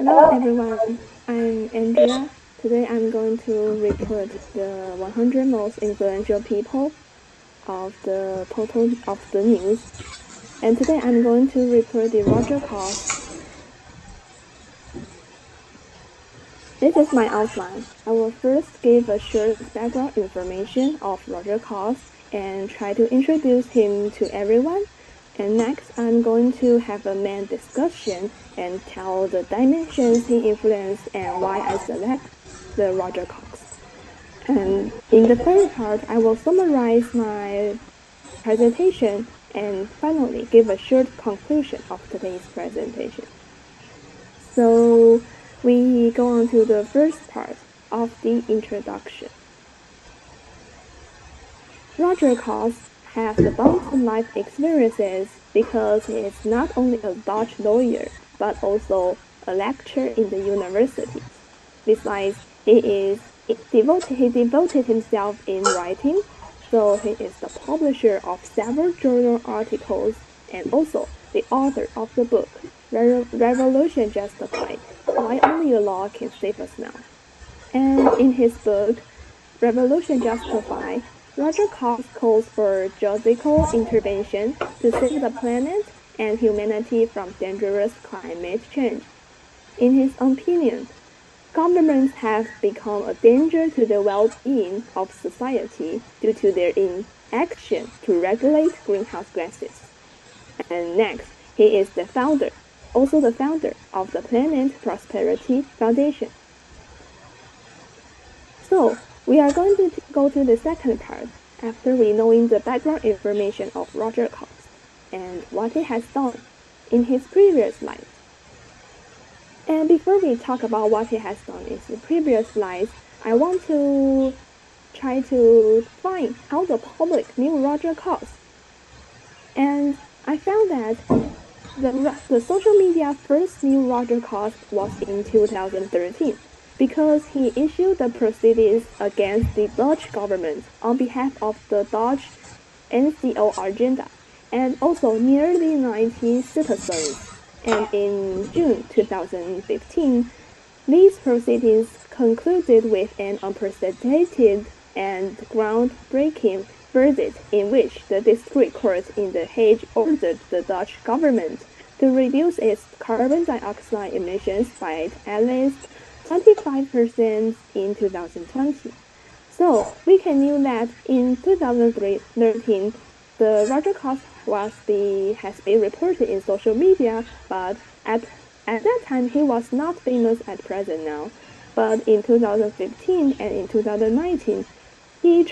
Hello everyone, I'm Andrea. Today I'm going to report the 100 most influential people of the total of the news. And today I'm going to report the Roger cause. This is my outline. I will first give a short background information of Roger Cause and try to introduce him to everyone. And next, I'm going to have a main discussion and tell the dimensions he influenced and why I select the Roger Cox. And in the third part, I will summarize my presentation and finally give a short conclusion of today's presentation. So we go on to the first part of the introduction. Roger Cox has abundant life experiences because he is not only a Dutch lawyer but also a lecturer in the universities. Besides, he devoted himself in writing, so he is the publisher of several journal articles and also the author of the book Revolution Justified: Why Only a Law Can Save Us Now. And in his book Revolution Justified, Roger Cox calls for judicial intervention to save the planet and humanity from dangerous climate change. In his opinion, governments have become a danger to the well-being of society due to their inaction to regulate greenhouse gases. And next, he is also the founder of the Planet Prosperity Foundation. So, we are going to go to the second part after we knowing the background information of Roger Cox and what he has done in his previous life. And before we talk about what he has done in his previous lives, I want to try to find how the public knew Roger Cox. And I found that the social media first knew Roger Cox was in 2013 because he issued the proceedings against the Dutch government on behalf of the Dutch NCO agenda and also nearly 90 citizens. And in June 2015, these proceedings concluded with an unprecedented and groundbreaking verdict in which the district court in The Hague ordered the Dutch government to reduce its carbon dioxide emissions by at least 25% in 2020. So we can knew that in 2013, the Roger Cox has been reported in social media, but at that time he was not famous at present now. But in 2015 and in 2019, he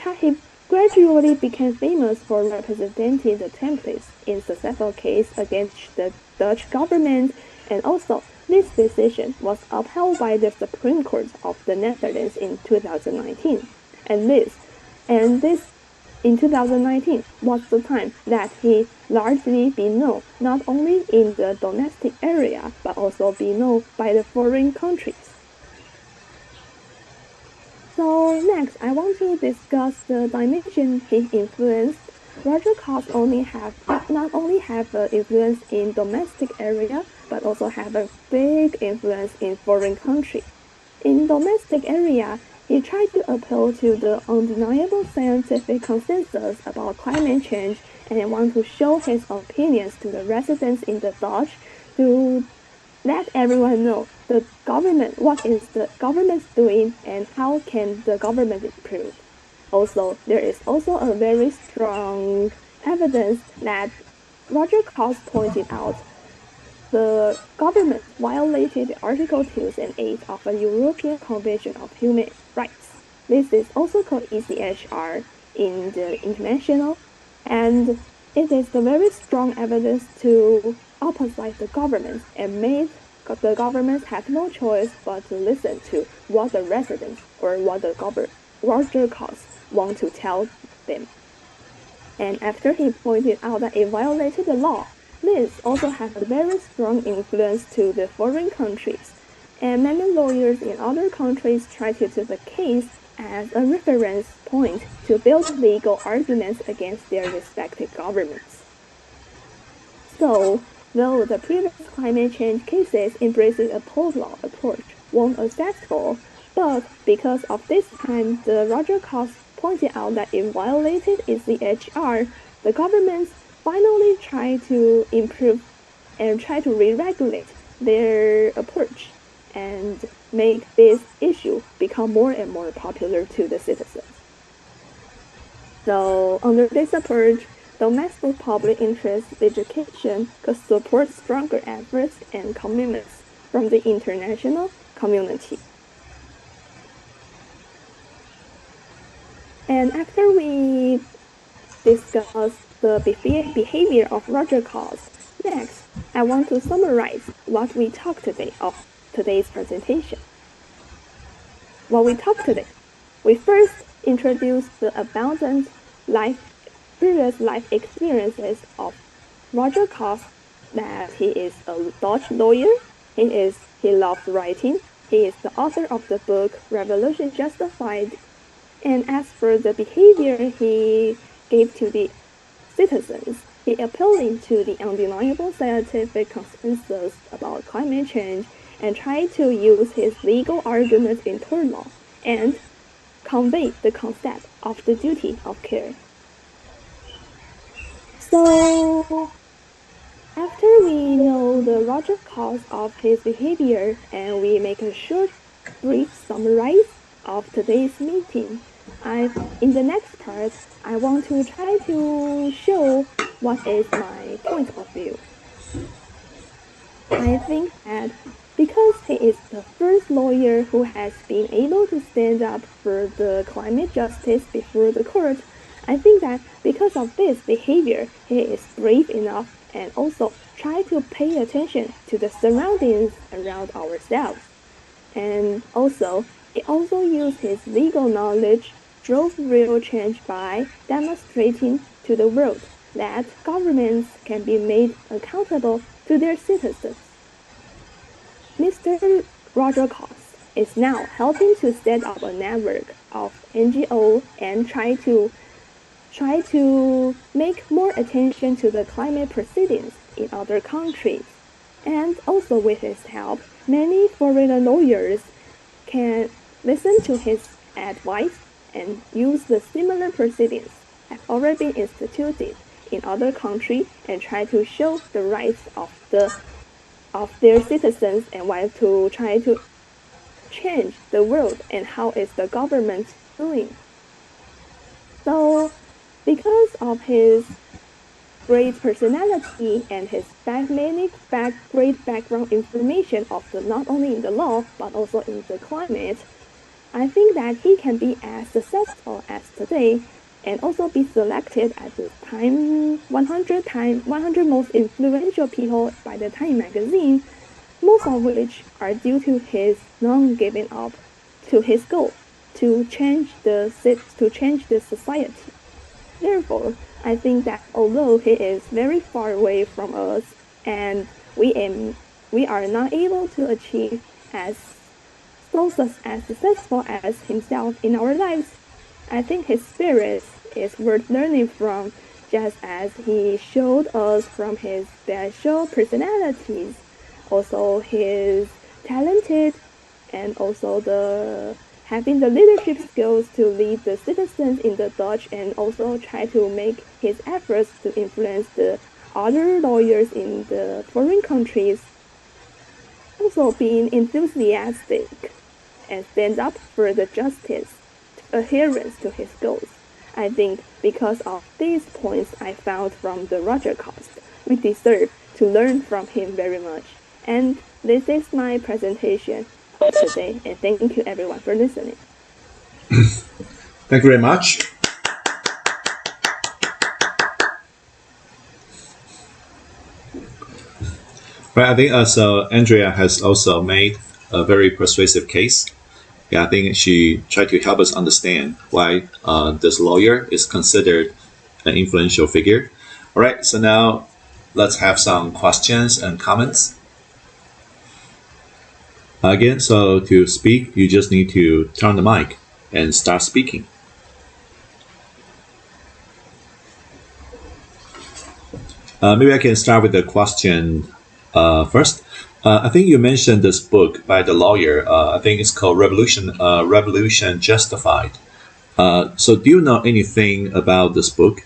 gradually became famous for representing the templates in successful case against the Dutch government, and also this decision was upheld by the Supreme Court of the Netherlands in 2019. And this in 2019 was the time that he largely be known not only in the domestic area but also be known by the foreign countries. So next, I want to discuss the dimension he influenced. Roger Cox not only have an influence in domestic area, but also have a big influence in foreign country. In domestic area, he tried to appeal to the undeniable scientific consensus about climate change and want to show his opinions to the residents in the Dutch to let everyone know what is the government doing and how can the government improve. Also, there is also a very strong evidence that Roger Cox pointed out the government violated Article 2 and 8 of the European Convention of Human Rights. This is also called ECHR in the international, and it is the very strong evidence to oppose the government and made the governments have no choice but to listen to what the residents or what the Roger Cox want to tell them. And after he pointed out that it violated the law, this also has a very strong influence to the foreign countries, and many lawyers in other countries try to use the case as a reference point to build legal arguments against their respective governments. So, Though the previous climate change cases embracing a polar approach weren't acceptable, but because of this time, the Roger Cox pointed out that it violated ECHR, the governments finally tried to improve and try to re-regulate their approach and make this issue become more and more popular to the citizens. So under this approach, domestic public interest education could support stronger efforts and commitments from the international community. And after we discuss the behavior of Roger Cox, next I want to summarize what we talked today of today's presentation. What we talked today, we first introduced the abundant previous life experiences of Roger Cox, that he is a Dutch lawyer, he loves writing, he is the author of the book Revolution Justified, and as for the behavior he gave to the citizens, he appealing to the undeniable scientific consensus about climate change and tried to use his legal arguments in tort law and convey the concept of the duty of care. So, after we know the Roger cause of his behavior and we make a short, brief summary of today's meeting, in the next part, I want to try to show what is my point of view. I think that because he is the first lawyer who has been able to stand up for the climate justice before the court, I think that because of this behavior, he is brave enough and also try to pay attention to the surroundings around ourselves. And also, he also used his legal knowledge, drove real change by demonstrating to the world that governments can be made accountable to their citizens. Mr. Roger Cox is now helping to set up a network of NGO and try to make more attention to the climate proceedings in other countries. And also with his help, many foreign lawyers can listen to his advice and use the similar proceedings have already been instituted in other countries and try to show the rights of their citizens and why to try to change the world and how is the government doing. So because of his great personality and his great background information of not only in the law but also in the climate, I think that he can be as successful as today and also be selected as the 100 most influential people by the Time magazine, most of which are due to his non-giving up to his goal to change the society. Therefore, I think that although he is very far away from us and we are not able to achieve as successful as himself in our lives, I think his spirit is worth learning from, just as he showed us from his special personalities, also his talented and also having the leadership skills to lead the citizens in the Dutch and also try to make his efforts to influence the other lawyers in the foreign countries. Also being enthusiastic and stand up for the justice, adherence to his goals. I think because of these points I found from the Roger Cox, we deserve to learn from him very much. And this is my presentation of today, and thank you everyone for listening. Thank you very much. Right, I think Andrea has also made a very persuasive case. Yeah, I think she tried to help us understand why this lawyer is considered an influential figure. All right, so now let's have some questions and comments. Again, so to speak, you just need to turn the mic and start speaking. Maybe I can start with the question first. I think you mentioned this book by the lawyer. I think it's called Revolution Justified. So, do you know anything about this book?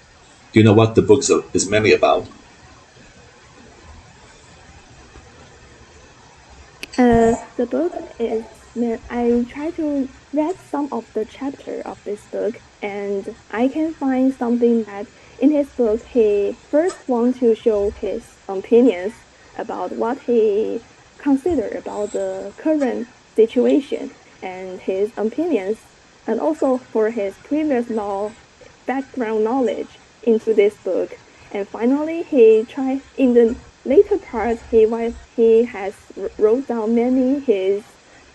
Do you know what the book is mainly about? The book is, I try to read some of the chapter of this book, and I can find something that in his book he first wants to show his opinions about what he consider about the current situation and his opinions, and also for his previous law background knowledge into this book. And finally, he tried in the later part. He has wrote down many his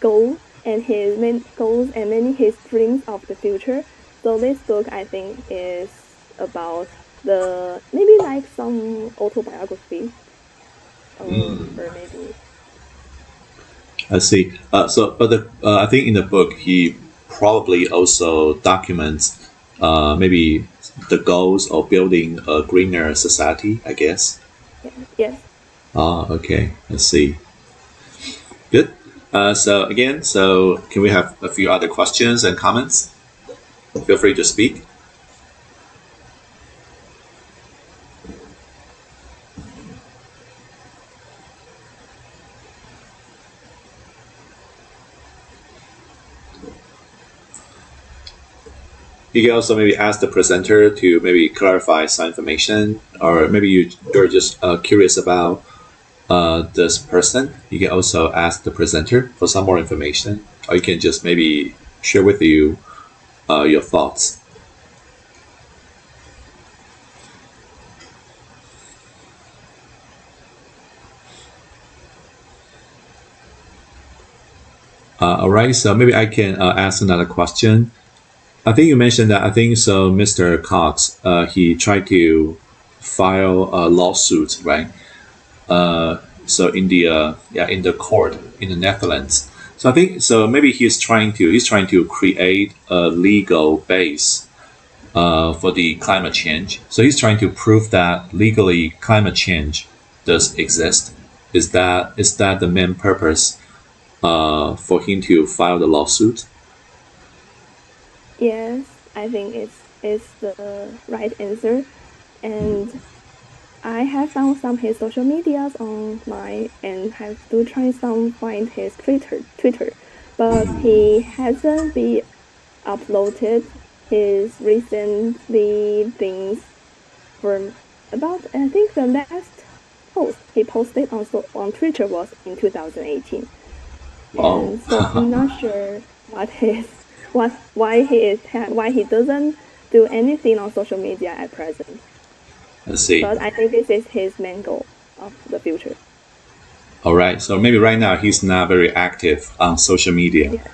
goals and his main goals and many his dreams of the future. So this book, I think, is about the maybe like some autobiography, or maybe I see. I think in the book he probably also documents maybe the goals of building a greener society. I guess. yes. Ah, okay. I see. Good. So can we have a few other questions and comments? Feel free to speak. You can also maybe ask the presenter to maybe clarify some information, or maybe you're just curious about this person. You can also ask the presenter for some more information, or you can just maybe share with you your thoughts. All right, so maybe I can ask another question. I think you mentioned that I think so. Mr. Cox, he tried to file a lawsuit, right? So in the in the court in the Netherlands. So I think so. Maybe he's trying to create a legal base for the climate change. So he's trying to prove that legally climate change does exist. Is that the main purpose for him to file the lawsuit? Yes, I think it's the right answer. And I have found some his social medias online and have to try some find his Twitter, but he hasn't be uploaded his recently things from about, I think the last post he posted on Twitter was in 2018. Oh, And so I'm not sure what his what why he doesn't do anything on social media at present. I see. But I think this is his main goal of the future. All right. So maybe right now he's not very active on social media. Yes.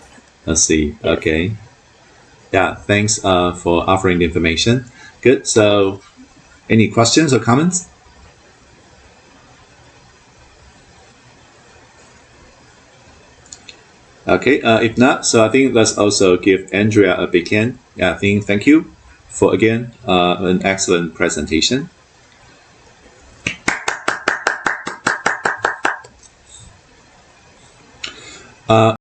Let's see. Yes. Okay. Yeah. Thanks for offering the information. Good. So, any questions or comments? Okay. If not, so I think let's also give Andrea a big hand. Yeah. I think thank you for again an excellent presentation.